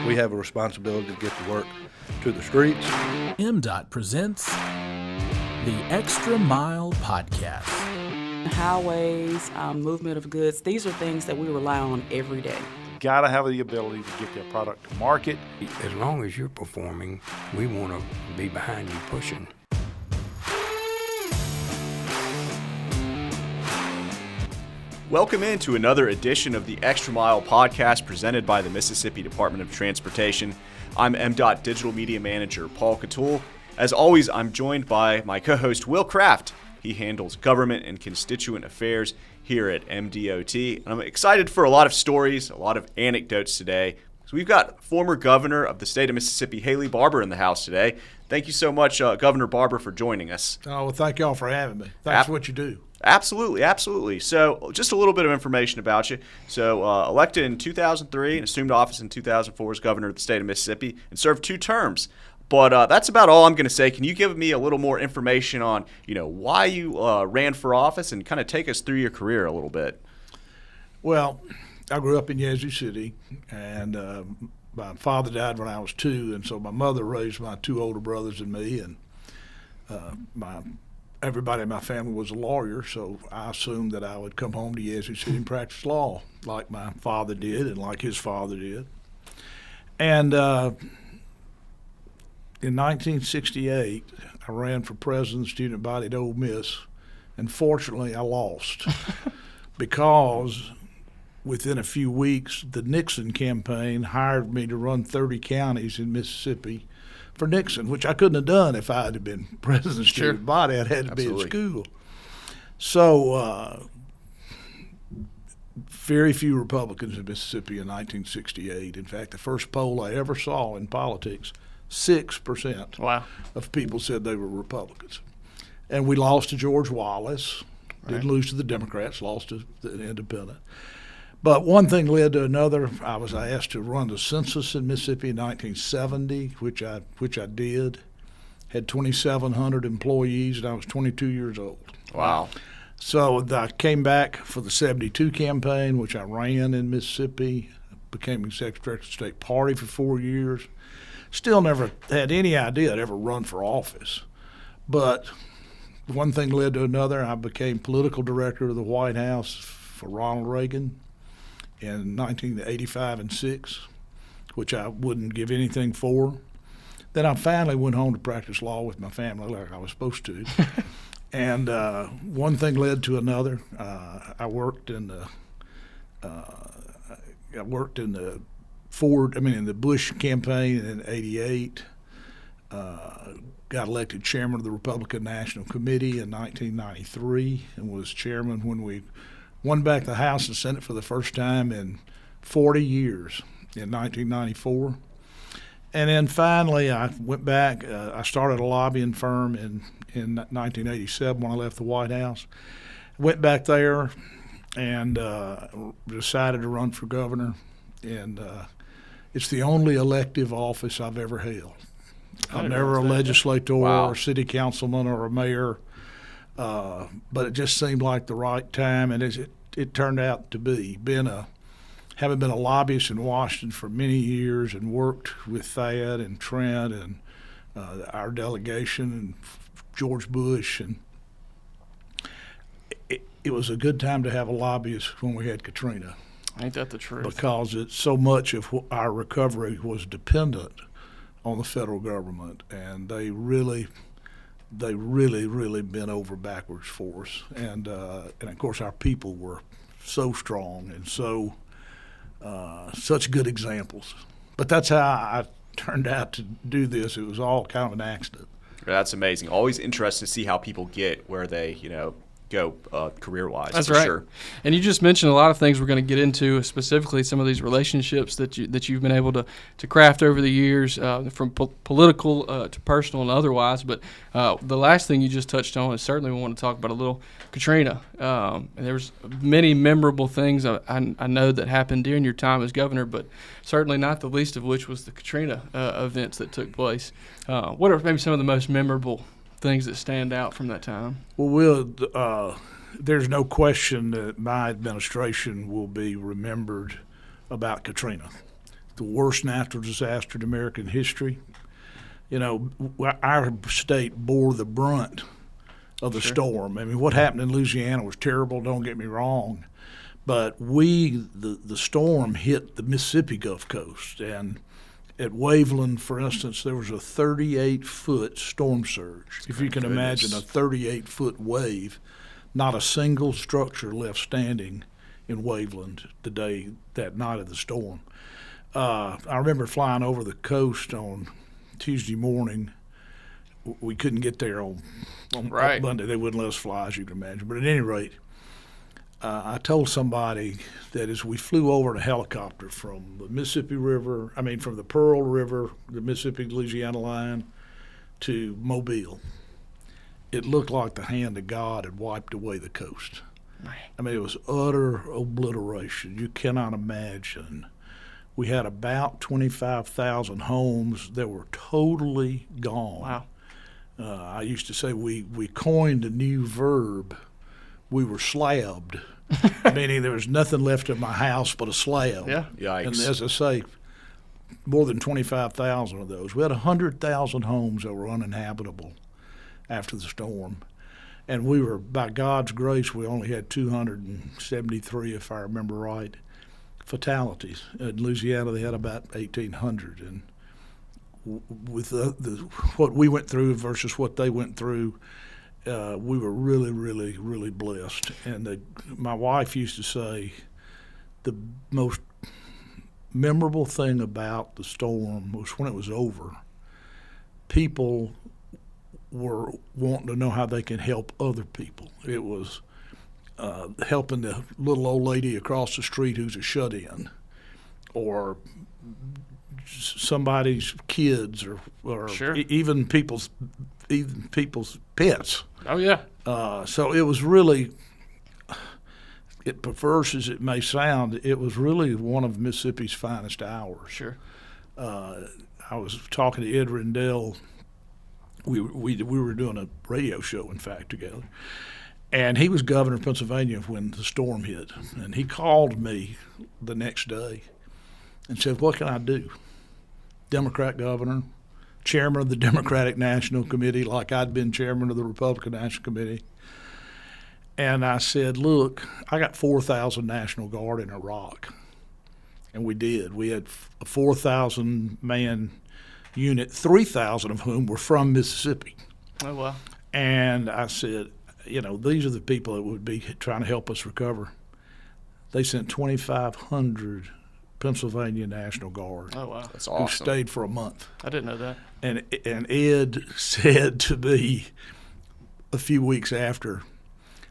we have a responsibility to get the work to the streets. MDOT presents the Extra Mile Podcast. Highways, movement of goods, these are things that we rely on every day. Got to have the ability to get their product to market. As long as you're performing, we want to be behind you pushing. Welcome into another edition of the Extra Mile Podcast presented by the Mississippi Department of Transportation. I'm MDOT Digital Media Manager Paul Catul. As always, I'm joined by my co-host Will Kraft. He handles government and constituent affairs here at MDOT. And I'm excited for a lot of stories, a lot of anecdotes today. So we've got former governor of the state of Mississippi, Haley Barbour, in the house today. Thank you so much, Governor Barbour, for joining us. Oh, well, thank y'all for having me. Thanks for what you do. Absolutely. So just a little bit of information about you. So elected in 2003 and assumed office in 2004 as governor of the state of Mississippi and served 2 terms. But that's about all I'm going to say. Can you give me a little more information on, why you ran for office and kind of take us through your career a little bit? Well, I grew up in Yazoo City, and my father died when I was 2, and so my mother raised my 2 older brothers and me, and everybody in my family was a lawyer, so I assumed that I would come home to Yazoo City and practice law like my father did and like his father did. And in 1968, I ran for president of the student body at Ole Miss, and fortunately I lost because within a few weeks, the Nixon campaign hired me to run 30 counties in Mississippi for Nixon, which I couldn't have done if I had been president of the student body. I'd had to be in school. So very few Republicans in Mississippi in 1968. In fact, the first poll I ever saw in politics, 6% of people said they were Republicans. And we lost to George Wallace, didn't lose to the Democrats, lost to the Independent. But one thing led to another. I was asked to run the census in Mississippi in 1970, which I did. Had 2,700 employees, and I was 22 years old. Wow. So I came back for the 72 campaign, which I ran in Mississippi, became Secretary of the State Party for 4 years. Still never had any idea I'd ever run for office. But one thing led to another. I became political director of the White House for Ronald Reagan in 1985 and 6, which I wouldn't give anything for. Then I finally went home to practice law with my family like I was supposed to. And one thing led to another. I worked in the Bush campaign in '88. Got elected chairman of the Republican National Committee in 1993 and was chairman when we won back the House and Senate for the first time in 40 years in 1994. And then finally I went back. I started a lobbying firm in 1987 when I left the White House. Went back there and decided to run for governor. And it's the only elective office I've ever held. I'm never a legislator or a city councilman or a mayor. But it just seemed like the right time, and it turned out to be. Having been a lobbyist in Washington for many years and worked with Thad and Trent and our delegation and George Bush, and it was a good time to have a lobbyist when we had Katrina. Ain't that the truth? Because so much of our recovery was dependent on the federal government, and they really bent over backwards for us, and of course our people were so strong and so such good examples. But that's how I turned out to do this. It was all kind of an accident. That's amazing. Always interesting to see how people get where they go career-wise. That's for right. Sure. And you just mentioned a lot of things we're going to get into, specifically some of these relationships that you've been able to craft over the years, from political to personal and otherwise. But the last thing you just touched on is certainly we want to talk about a little Katrina. And there's many memorable things I know that happened during your time as governor, but certainly not the least of which was the Katrina events that took place. What are maybe some of the most memorable things that stand out from that time? Well, there's no question that my administration will be remembered about Katrina. the worst natural disaster in American history. You know, our state bore the brunt of the storm. I mean, what happened in Louisiana was terrible, don't get me wrong. But the storm hit the Mississippi Gulf Coast. And at Waveland, for instance, there was a 38-foot storm surge. If you can imagine a 38-foot wave, not a single structure left standing in Waveland that night of the storm. I remember flying over the coast on Tuesday morning. We couldn't get there on Monday. They wouldn't let us fly, as you can imagine. But at any rate, I told somebody that as we flew over in a helicopter from the Mississippi River, from the Pearl River, the Mississippi-Louisiana line, to Mobile, it looked like the hand of God had wiped away the coast. It was utter obliteration. You cannot imagine. We had about 25,000 homes that were totally gone. Wow. I used to say we coined a new verb. We were slabbed, meaning there was nothing left of my house but a slab. Yeah. Yikes. And as I say, more than 25,000 of those. We had 100,000 homes that were uninhabitable after the storm. And we were, by God's grace, we only had 273, if I remember right, fatalities. In Louisiana, they had about 1,800. And with what we went through versus what they went through, we were really, really, really blessed. And my wife used to say the most memorable thing about the storm was when it was over, people were wanting to know how they can help other people. It was helping the little old lady across the street who's a shut-in, or somebody's kids, or Sure. even people's pets. Oh, yeah. So it was really, perverse as it may sound, it was really one of Mississippi's finest hours. Sure. I was talking to Ed Rendell. We were doing a radio show, in fact, together. And he was governor of Pennsylvania when the storm hit. And he called me the next day and said, "What can I do?" Democrat governor, chairman of the Democratic National Committee, like I'd been chairman of the Republican National Committee. And I said, "Look, I got 4,000 National Guard in Iraq." And we did. We had a 4,000-man unit, 3,000 of whom were from Mississippi. Oh, wow. And I said, these are the people that would be trying to help us recover. They sent 2,500 Pennsylvania National Guard. Oh, wow. That's Who awesome. stayed for a month. I didn't know that. And Ed said to me a few weeks after,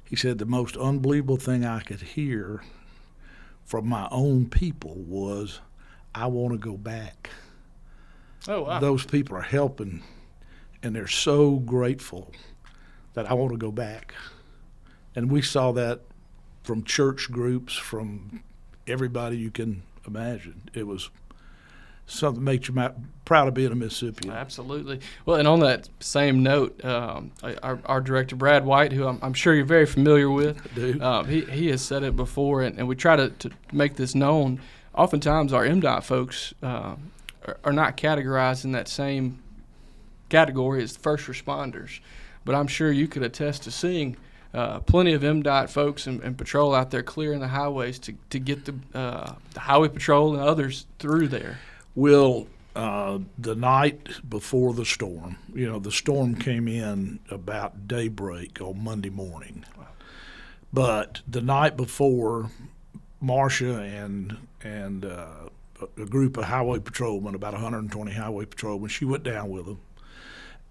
he said, the most unbelievable thing I could hear from my own people was, "I want to go back." Oh, wow. Those people are helping, and they're so grateful that I want to go back. And we saw that from church groups, from everybody you can imagine. It was something that makes you proud of being a Mississippian. Absolutely. Well, and on that same note, our director, Brad White, who I'm sure you're very familiar with, he has said it before, and we try to make this known. Oftentimes our MDOT folks are not categorized in that same category as first responders. But I'm sure you could attest to seeing plenty of MDOT folks and patrol out there clearing the highways to get the highway patrol and others through there. Well, the night before the storm, the storm came in about daybreak on Monday morning. Wow. But the night before, Marcia and a group of highway patrolmen, about 120 highway patrolmen, she went down with them.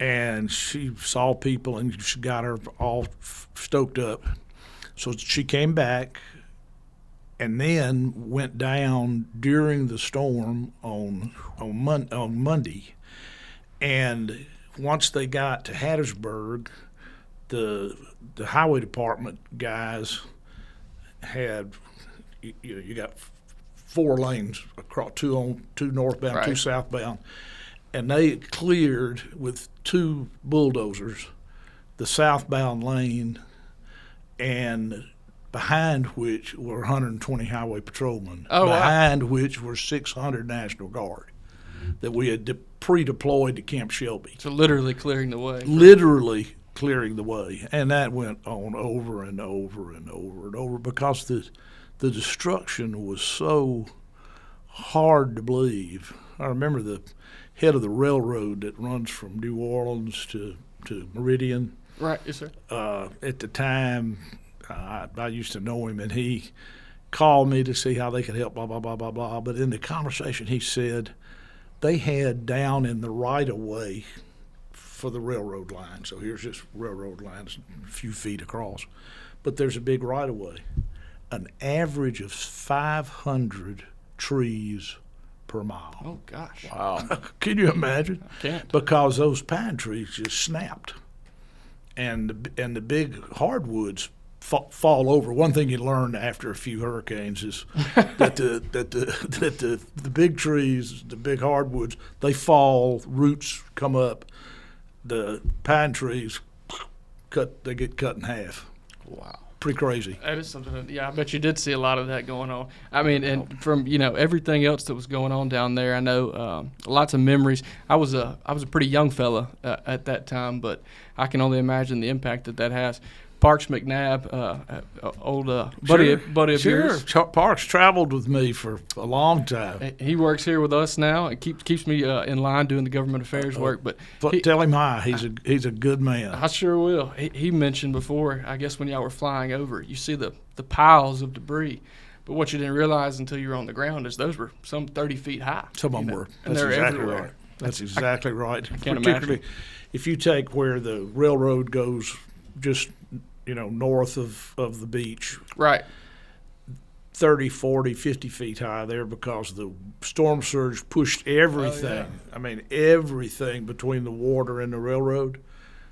And she saw people, and she got her all stoked up. So she came back and then went down during the storm on Monday. And once they got to Hattiesburg, the highway department guys had, you got 4 lanes across, two northbound, right. 2 southbound. And they cleared with 2 bulldozers the southbound lane and behind which were 120 highway patrolmen, Oh, wow. behind which were 600 National Guard that we had pre-deployed to Camp Shelby. So literally clearing the way. Literally clearing the way. And that went on over and over and over and over because the destruction was so hard to believe. I remember the head of the railroad that runs from New Orleans to Meridian. Right, yes, sir. At the time, I used to know him, and he called me to see how they could help, blah, blah, blah, blah, blah. But in the conversation, he said they had down in the right-of-way for the railroad line. So here's just railroad lines a few feet across. But there's a big right-of-way. An average of 500 trees per mile. Oh, gosh. Wow. Can you imagine? I can't. Because those pine trees just snapped. And the big hardwoods fall over. One thing you learn after a few hurricanes is that the big trees, the big hardwoods, they fall, roots come up. The pine trees they get cut in half. Wow. Pretty crazy. That is something I bet you did see a lot of that going on. I mean, and from, everything else that was going on down there, I know lots of memories. I was a pretty young fella at that time, but I can only imagine the impact that has. Parks McNabb, old buddy of yours. Sure. Parks traveled with me for a long time. He works here with us now and keeps me in line doing the government affairs work. But tell him hi. He's a good man. I sure will. He mentioned before, I guess when y'all were flying over, you see the piles of debris. But what you didn't realize until you were on the ground is those were some 30 feet high. Some of them were. And That's they're exactly everywhere. right. That's exactly right. I can't Particularly imagine. if you take where the railroad goes just north of the beach, Right. 30, 40, 50 feet high there because the storm surge pushed everything. I mean, everything between the water and the railroad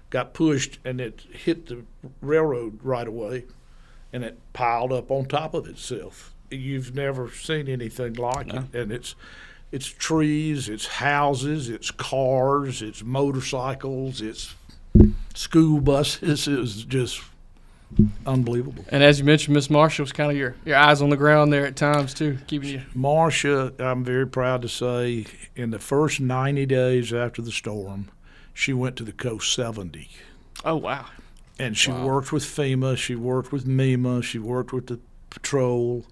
got pushed, and it hit the railroad right away, and it piled up on top of itself. You've never seen anything like it, and it's trees, it's houses, it's cars, it's motorcycles, it's school buses. It was just unbelievable. And as you mentioned, Miss Marshall was kind of your eyes on the ground there at times too, keeping you. Marcia, I'm very proud to say, in the first 90 days after the storm, she went to the coast 70. Oh, wow. And she worked with FEMA, she worked with MEMA, she worked with the patrol,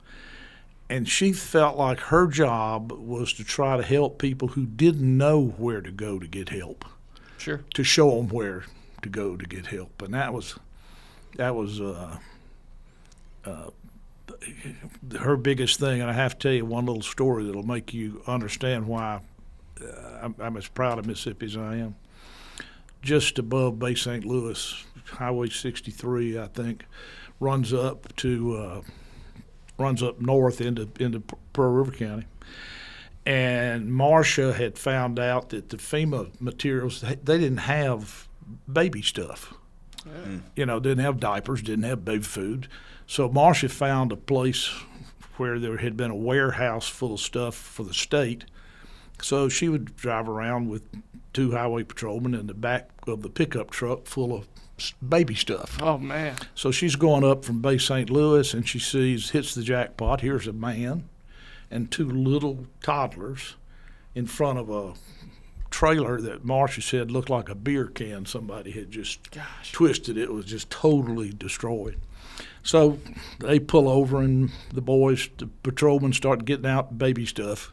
and she felt like her job was to try to help people who didn't know where to go to get help. Sure. To show them where to go to get help. And that was her biggest thing. And I have to tell you one little story that'll make you understand why I'm as proud of Mississippi as I am. Just above Bay St. Louis, Highway 63, I think, runs up north into Pearl River County. And Marcia had found out that the FEMA materials, they didn't have baby stuff. Didn't have diapers, didn't have baby food. So Marcia found a place where there had been a warehouse full of stuff for the state. So she would drive around with 2 highway patrolmen in the back of the pickup truck full of baby stuff. Oh, man. So she's going up from Bay St. Louis, and she hits the jackpot. Here's a man and 2 little toddlers in front of a trailer that Marcia said looked like a beer can. Somebody had just twisted it. It was just totally destroyed. So they pull over, and the patrolmen start getting out baby stuff.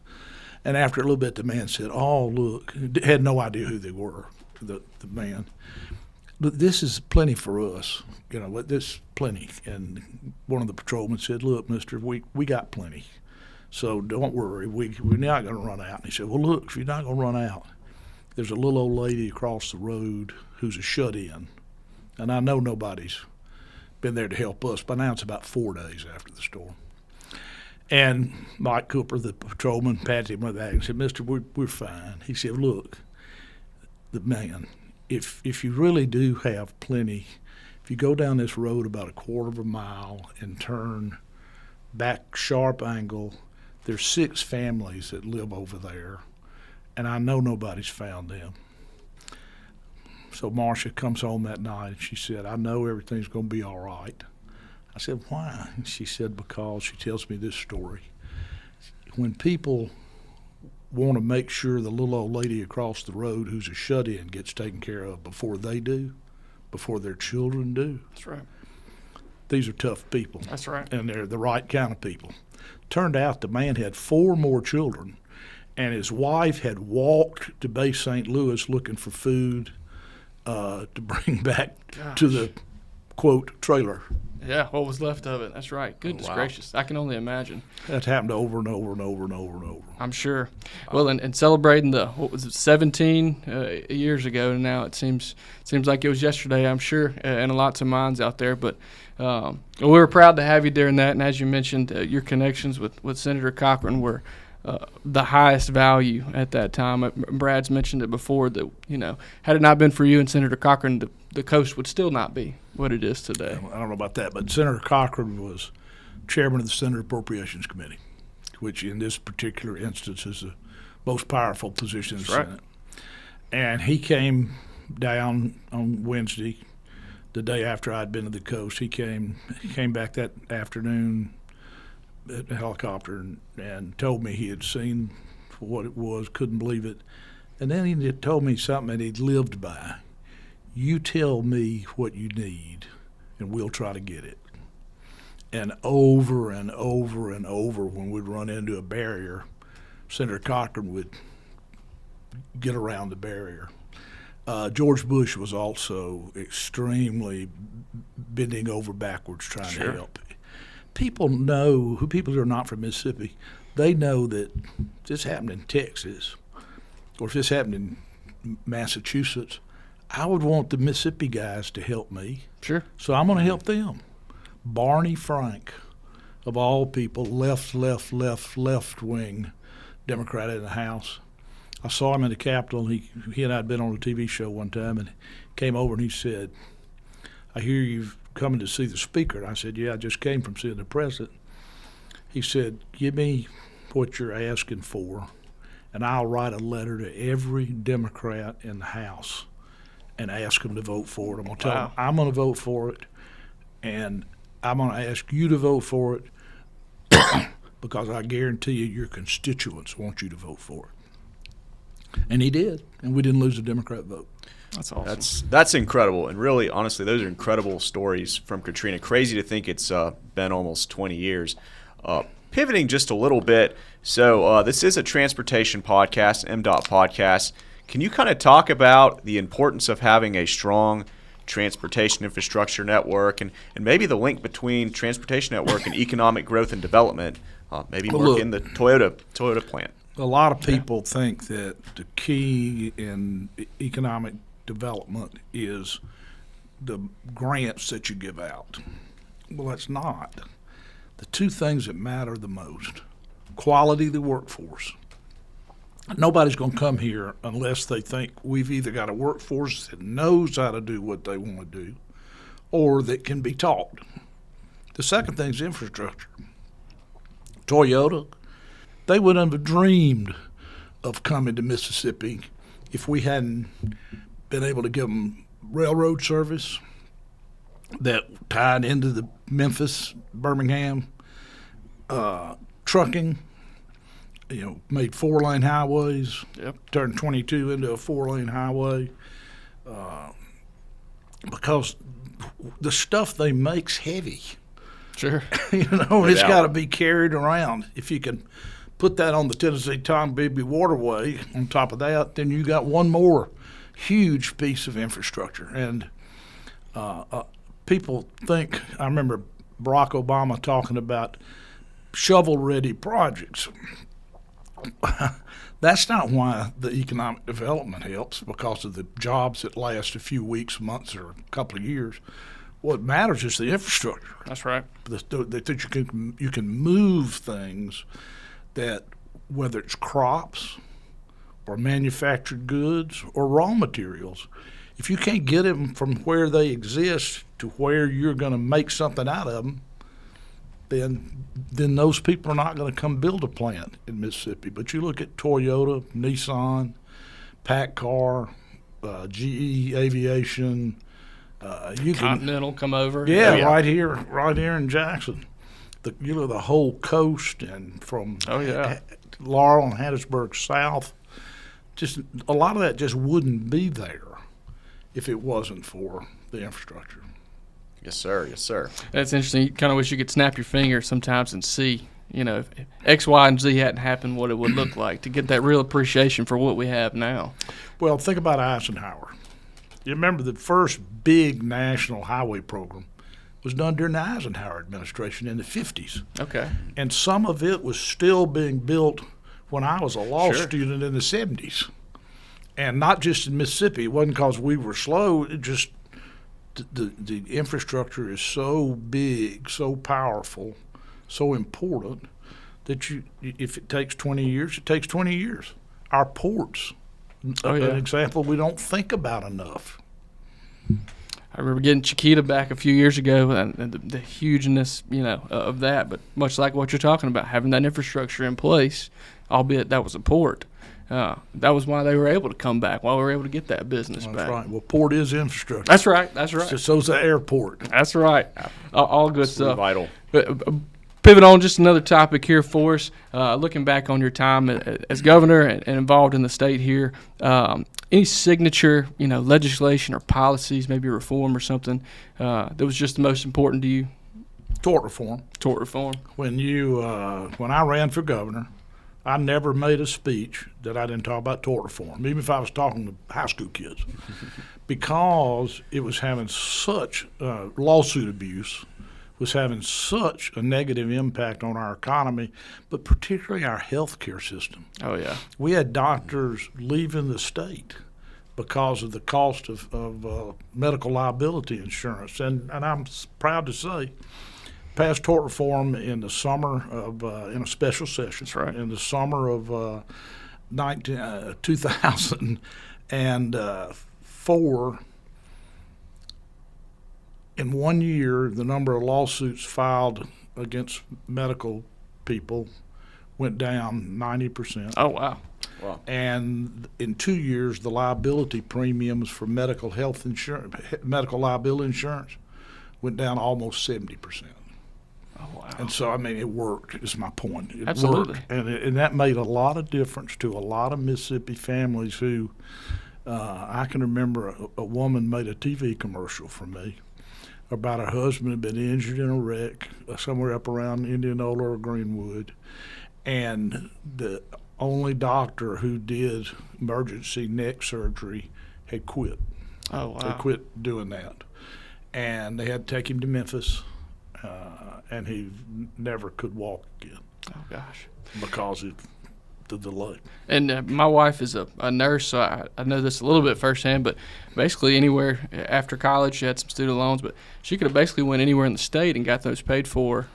And after a little bit, the man said, "Oh, look," had no idea who they were, the man. "Look, this is plenty for us. This plenty." And one of the patrolmen said, "Look, mister, we got plenty. So don't worry, we're not going to run out." And he said, "Well, look, if you're not going to run out, there's a little old lady across the road who's a shut-in. And I know nobody's been there to help us. By now it's about 4 days after the storm." And Mike Cooper, the patrolman, patted him on the back and said, "Mister, we're fine." He said, "Look, the man, if you really do have plenty, if you go down this road about a quarter of a mile and turn back sharp angle, there's 6 families that live over there, and I know nobody's found them." So Marcia comes home that night, and she said, "I know everything's going to be all right. I said, why? She said, because she tells me this story. When people want to make sure the little old lady across the road who's a shut-in gets taken care of before they do, before their children do. That's right. These are tough people. That's right. And they're the right kind of people. Turned out the man had 4 more children, and his wife had walked to Bay St. Louis looking for food to bring back to the, quote, trailer. Yeah, what was left of it. That's right. Goodness gracious. I can only imagine. That's happened over and over and over and over and over. I'm sure. Well, and celebrating the, 17 years ago now, it seems like it was yesterday, I'm sure, and lots of minds out there. But we were proud to have you during that. And as you mentioned, your connections with Senator Cochran were the highest value at that time. Brad's mentioned it before that, had it not been for you and Senator Cochran, the coast would still not be what it is today. I don't know about that, but Senator Cochran was chairman of the Senate Appropriations Committee, which in this particular instance is the most powerful position in the Senate. And he came down on Wednesday, the day after I'd been to the coast. He came back that afternoon at the helicopter and told me he had seen what it was, couldn't believe it. And then he told me something that he'd lived by. You tell me what you need, and we'll try to get it. And over and over and over, when we'd run into a barrier, Senator Cochran would get around the barrier. George Bush was also extremely bending over backwards trying to help. People who are not from Mississippi, they know that if this happened in Texas, or if this happened in Massachusetts, I would want the Mississippi guys to help me. Sure. So I'm going to help them. Barney Frank, of all people, left wing Democrat in the House. I saw him in the Capitol. He and I had been on a TV show one time, and came over and he said, I hear you've coming to see the speaker. And I said, yeah, I just came from seeing the president. He said, give me what you're asking for, and I'll write a letter to every Democrat in the House and ask them to vote for it. I'm going to tell them I'm going to vote for it, and I'm going to ask you to vote for it because I guarantee you your constituents want you to vote for it. And he did, and we didn't lose a Democrat vote. That's awesome. That's incredible, and really, honestly, those are incredible stories from Katrina. Crazy to think it's been almost 20 years. Pivoting just a little bit, so this is a transportation podcast, MDOT podcast. Can you kind of talk about the importance of having a strong transportation infrastructure network and maybe the link between transportation network and economic growth and development, maybe work in the Toyota plant? A lot of people think that the key in economic development is the grants that you give out. Well, that's not. The two things that matter the most, quality of the workforce. Nobody's going to come here unless they think we've either got a workforce that knows how to do what they want to do or that can be taught. The second thing is infrastructure. Toyota, they wouldn't have dreamed of coming to Mississippi if we hadn't been able to give them railroad service that tied into the Memphis, Birmingham, trucking, made 4-lane highways, turned 22 into a 4-lane highway, because the stuff they make's heavy. Sure. And it's got to be carried around. If you can put that on the Tennessee Tombigbee Waterway on top of that, then you got one more huge piece of infrastructure. And people think, I remember Barack Obama talking about shovel-ready projects. That's not why the economic development helps, because of the jobs that last a few weeks, months, or a couple of years. What matters is the infrastructure. That's right. That you can move things that, whether it's crops or manufactured goods or raw materials, if you can't get them from where they exist to where you're going to make something out of them, then those people are not going to come build a plant in Mississippi. But you look at Toyota, Nissan, PACCAR, GE Aviation, You can, Continental come over. yeah, Oh, yeah. right here in Jackson. The whole coast and from Laurel and Hattiesburg south, just a lot of that just wouldn't be there if it wasn't for the infrastructure. Yes, sir. Yes, sir. That's interesting. You kind of wish you could snap your finger sometimes and see, if X, Y, and Z hadn't happened, what it would look like to get that real appreciation for what we have now. Well, think about Eisenhower. You remember the first big national highway program was done during the Eisenhower administration in the 50s. Okay. And some of it was still being built when I was a law Sure. student in the 70s. And not just in Mississippi. It wasn't because we were slow. It just the infrastructure is so big, so powerful, so important that if it takes 20 years, it takes 20 years. Our ports, an example we don't think about enough. I remember getting Chiquita back a few years ago and the hugeness, of that. But much like what you're talking about, having that infrastructure in place, albeit that was a port, that was why they were able to come back, why we were able to get that business That's back. right. Well, port is infrastructure. That's right. So's the airport. That's right. All good Absolutely stuff. vital. But, pivot on just another topic here for us. Looking back on your time as governor and involved in the state here, any signature, legislation or policies, maybe reform or something that was just the most important to you? Tort reform. Tort reform. When I ran for governor, I never made a speech that I didn't talk about tort reform, even if I was talking to high school kids, because it was having such lawsuit abuse, was having such a negative impact on our economy, but particularly our health care system. Oh, yeah. We had doctors leaving the state because of the cost of medical liability insurance. And I'm proud to say, passed tort reform in the summer of, in a special session. That's right. In the summer of 2004. In 1 year, the number of lawsuits filed against medical people went down 90%. Oh, wow. Wow. And in 2 years, the liability premiums for medical liability insurance went down almost 70%. Oh, wow. And so, it worked, is my point. It Absolutely. worked. And that made a lot of difference to a lot of Mississippi families who, I can remember a woman made a TV commercial for me about her husband had been injured in a wreck somewhere up around Indianola or Greenwood. And the only doctor who did emergency neck surgery had quit. Oh, wow. They quit doing that. And they had to take him to Memphis, and he never could walk again Oh, gosh. because of the delay. And my wife is a nurse, so I know this a little bit firsthand, but basically anywhere after college, she had some student loans, but she could have basically went anywhere in the state and got those paid for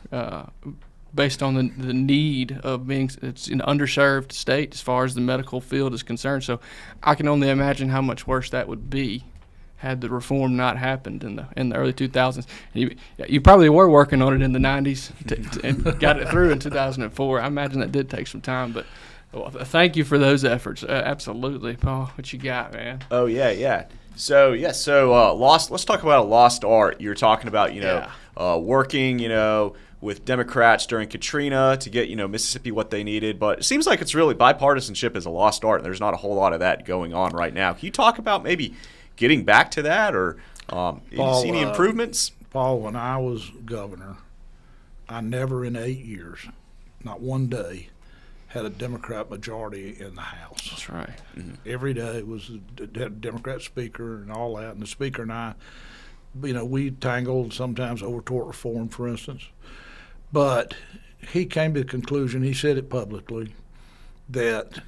based on the need of it's an underserved state as far as the medical field is concerned. So I can only imagine how much worse that would be had the reform not happened in the early 2000s. You probably were working on it in the 90s and got it through in 2004. I imagine that did take some time, but well, thank you for those efforts. Absolutely, Paul. What you got, man? Oh, yeah. So let's talk about a lost art. You're talking about, working, with Democrats during Katrina to get, Mississippi what they needed. But it seems like it's really bipartisanship is a lost art, and there's not a whole lot of that going on right now. Can you talk about maybe getting back to that, or you see any improvements? Paul, when I was governor, I never in 8 years, not one day, had a Democrat majority in the House. That's right. Mm-hmm. Every day had a Democrat speaker and all that, and the speaker and I, we tangled sometimes over tort reform, for instance. But he came to the conclusion, he said it publicly, that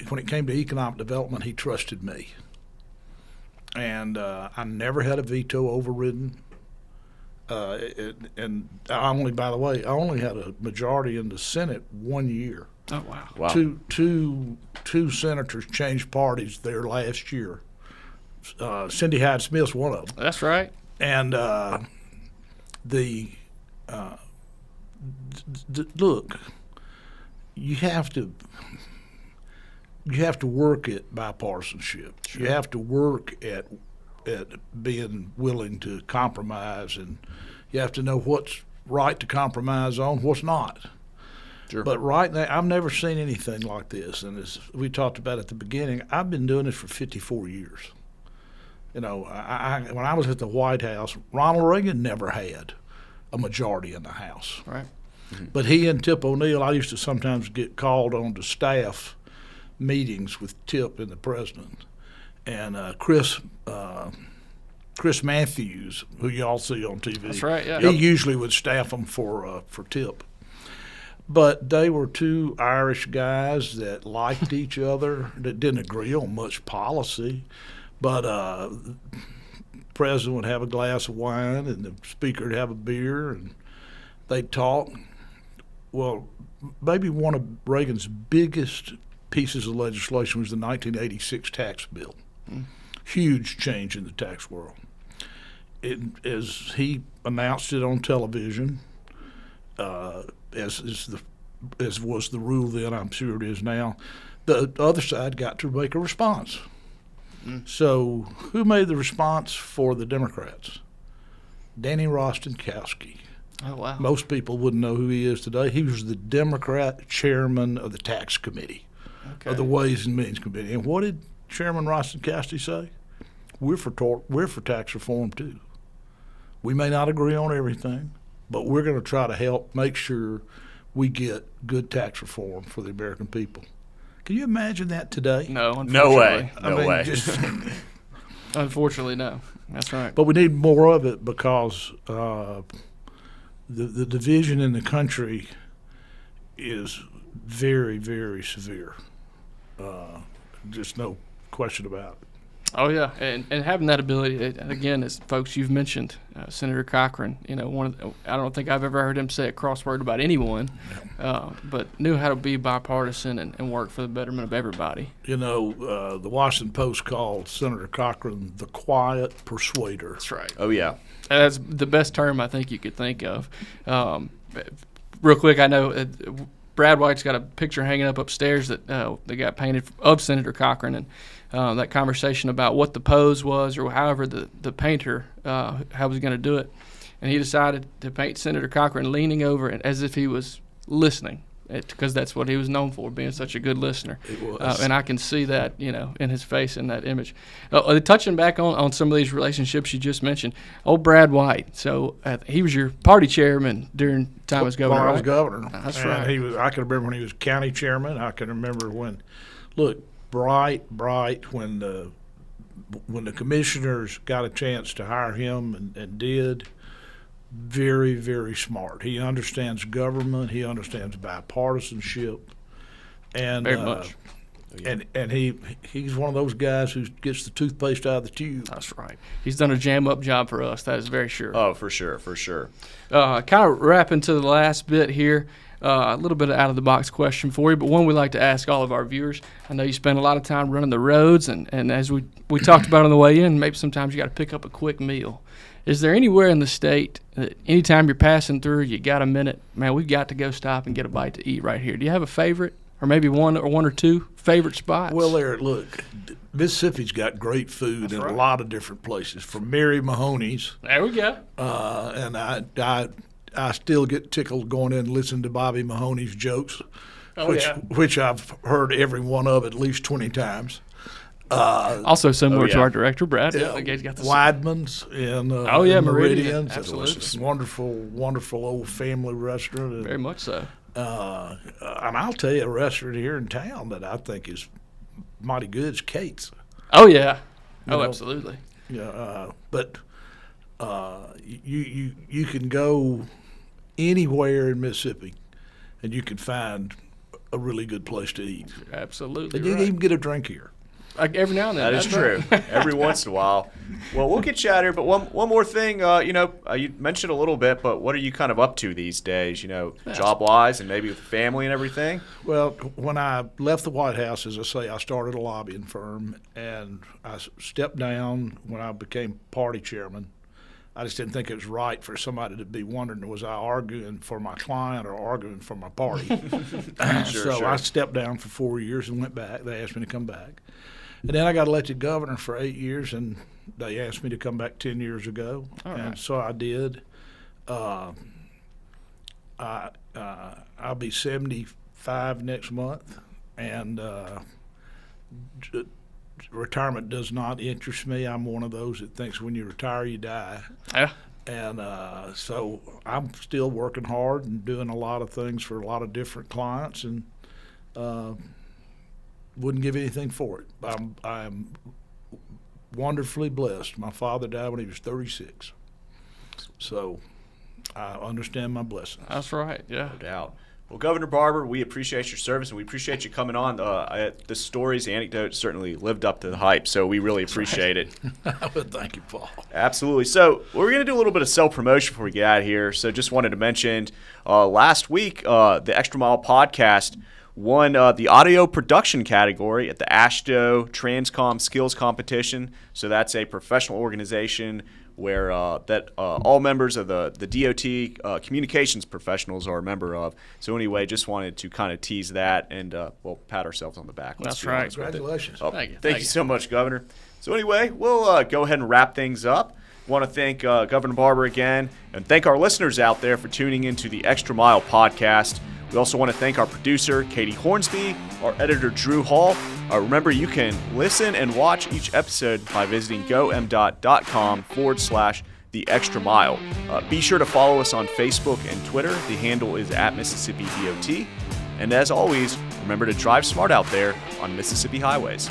when it came to economic development, he trusted me. And I never had a veto overridden. And I only had a majority in the Senate 1 year. Oh, wow. Wow. Two senators changed parties there last year. Cindy Hyde-Smith's one of them. That's right. And look, you have to work at bipartisanship. Sure. You have to work at at being willing to compromise, and you have to know what's right to compromise on, what's not. Sure. But right now, I've never seen anything like this. And as we talked about at the beginning, I've been doing this for 54 years. You know, when I was at the White House, Ronald Reagan never had a majority in the House. Right. But he and Tip O'Neill, I used to sometimes get called on to staff meetings with Tip and the president. And Chris Matthews, who you all see on TV, That's right, yeah. he usually would staff them for Tip. But they were two Irish guys that liked each other, that didn't agree on much policy. But the president would have a glass of wine and the speaker would have a beer, and they'd talk. Well, maybe one of Reagan's biggest pieces of legislation was the 1986 tax bill. Huge change in the tax world. As he announced it on television, as was the rule then, I'm sure it is now, the other side got to make a response. So who made the response for the Democrats? Danny Rostenkowski. Oh, wow. Most people wouldn't know who he is today. He was the Democrat chairman of the tax committee, of the Ways and Means Committee. And what did Chairman Rostenkowski say? We're for tax reform too. We may not agree on everything, but we're going to try to help make sure we get good tax reform for the American people. Can you imagine that today? No, No way. unfortunately. No way. Just, Unfortunately, no. That's right. but we need more of it because the division in the country is very, very severe. Just no question about it. Oh yeah, and having that ability, again, as folks you've mentioned, Senator Cochran. You know, I don't think I've ever heard him say a cross word about anyone, but knew how to be bipartisan and work for the betterment of everybody. You know, the Washington Post called Senator Cochran the quiet persuader. That's right. Oh, yeah. That's the best term I think you could think of. Real quick, I know Brad White's got a picture hanging up upstairs that they got painted of Senator Cochran, and that conversation about what the pose was, or however the painter how was going to do it, and he decided to paint Senator Cochran leaning over it as if he was listening, because that's what he was known for, being such a good listener. It was. And I can see that, you know, in his face in that image. Touching back on some of these relationships you just mentioned, old Brad White. So he was your party chairman during time as governor. While I was right? governor. That's And right. I can remember when he was county chairman. I can remember when, look, bright when the commissioners got a chance to hire him and did. Very, very smart. He understands government. He understands bipartisanship, and Very much. And he's one of those guys who gets the toothpaste out of the tube. That's right. He's done a jam-up job for us. That is very sure. Oh, for sure, for sure. Kind of wrapping to the last bit here. A little bit of out-of-the-box question for you, but one we like to ask all of our viewers. I know you spend a lot of time running the roads, and as we talked about on the way in, maybe sometimes you got to pick up a quick meal. Is there anywhere in the state that anytime you're passing through, you got a minute, man, we've got to go stop and get a bite to eat right here? Do you have a favorite, or maybe one or two favorite spots? Well, there, look, Mississippi's got great food in a lot of different places, from Mary Mahoney's. There we go. And I still get tickled going in and listening to Bobby Mahoney's jokes, which I've heard every one of at least 20 times. Also similar to our director, Brad. Yeah, He's got the Weidman's in Meridian. It's Absolutely. a wonderful old family restaurant. Very much so. And I'll tell you a restaurant here in town that I think is mighty good is Kate's. Oh, yeah. You know, absolutely. Yeah, but you can go anywhere in Mississippi, and you can find a really good place to eat. Absolutely. And you can even get a drink here. Like every now and then. That is true. Every once in a while. Well, we'll get you out here, but one more thing. You mentioned a little bit, but what are you kind of up to these days? You know, job-wise and maybe with family and everything. Well, when I left the White House, as I say, I started a lobbying firm, and I stepped down when I became party chairman. I just didn't think it was right for somebody to be wondering, was I arguing for my client or arguing for my party? So I stepped down for 4 years and went back. They asked me to come back. And then I got elected governor for 8 years, and they asked me to come back 10 years ago. All And right. so I did. I'll be 75 next month, and retirement does not interest me. I'm one of those that thinks when you retire, you die. Yeah. And so I'm still working hard and doing a lot of things for a lot of different clients, and wouldn't give anything for it. I'm wonderfully blessed. My father died when he was 36, so I understand my blessing. That's right. Yeah. No doubt. Well, Governor Barbour, we appreciate your service, and we appreciate you coming on. The stories, the anecdotes certainly lived up to the hype, so we really appreciate it. But thank you, Paul. Absolutely. So we're going to do a little bit of self-promotion before we get out of here. So just wanted to mention last week, the Extra Mile podcast won the audio production category at the AASHTO Transcom Skills Competition. So that's a professional organization where all members of the DOT communications professionals are a member of. So anyway, just wanted to kind of tease that and we'll pat ourselves on the back. Let's That's be right. honest with it. Congratulations. Oh, Thank you. Thank you so much, Governor. So anyway, we'll go ahead and wrap things up. Want to thank Governor Barbour again, and thank our listeners out there for tuning into the Extra Mile podcast. We also want to thank our producer, Katie Hornsby, our editor, Drew Hall. Remember, you can listen and watch each episode by visiting gomdot.com/The Extra Mile. Be sure to follow us on Facebook and Twitter. The handle is @MississippiDOT. And as always, remember to drive smart out there on Mississippi highways.